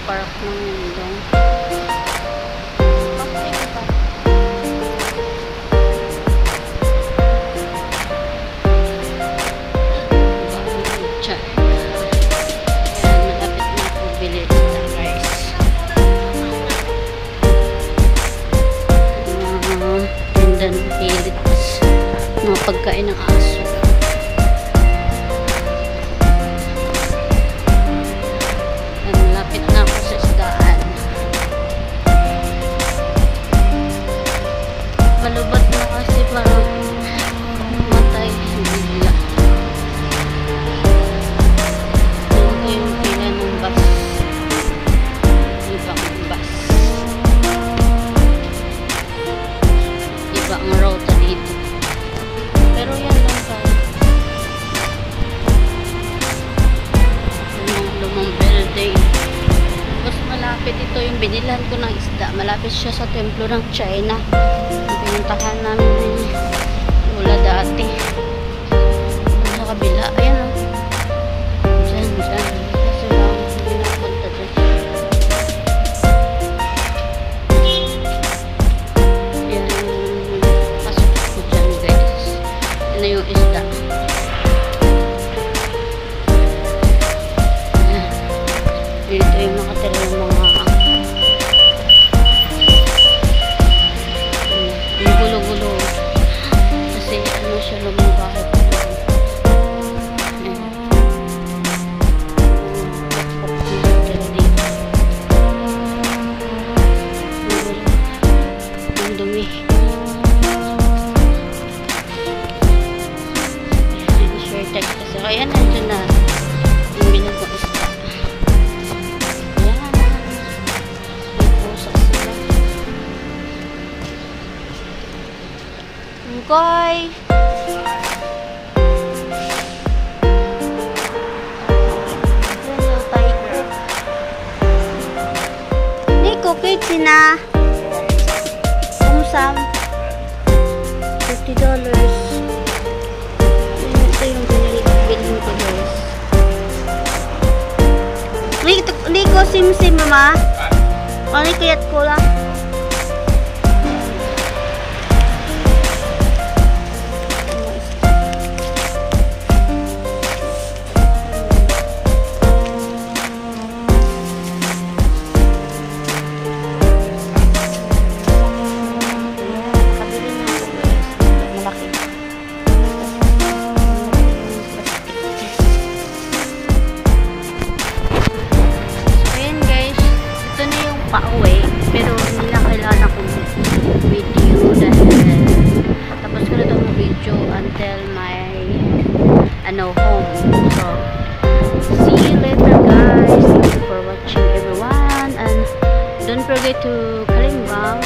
park ng Lindong. Mga pagkain ng aso. Malapit na ako sa isdaan. Malubat na kasi parang matay bigla. Ito yung pila ng bus. Ibang bus. Iba ang rota dito. Pero yan lang tayo. Lumang building. Mas malapit ito yung binilan ko ng isda. Malapit siya sa templo ng China. Pinuntahan namin ni Lola dati. Sa kabila. Ayan o. Diyan. Kasi lang hindi napunta dyan. Yan yung pasok ko dyan, guys. Yan na yung isda. Dito yung nakatira yung mga yung gulo-gulo. Kasi ano siya lumabahit. Ang dumi. Sure tag kasi. Kaya nandiyan na yung binagong isda. Koy! Hello, tiger. Nico, kitsi na. Umsam. $50. Ito yung bilhin ko, guys. Nico, sim-sim, mama. Ano kayat ko lang? Pa-uwi, pero hindi na kailangan akong video dahil tapos ko na itong video until my home. So, see you later, guys. Thank you for watching, everyone, and don't forget to kalimbang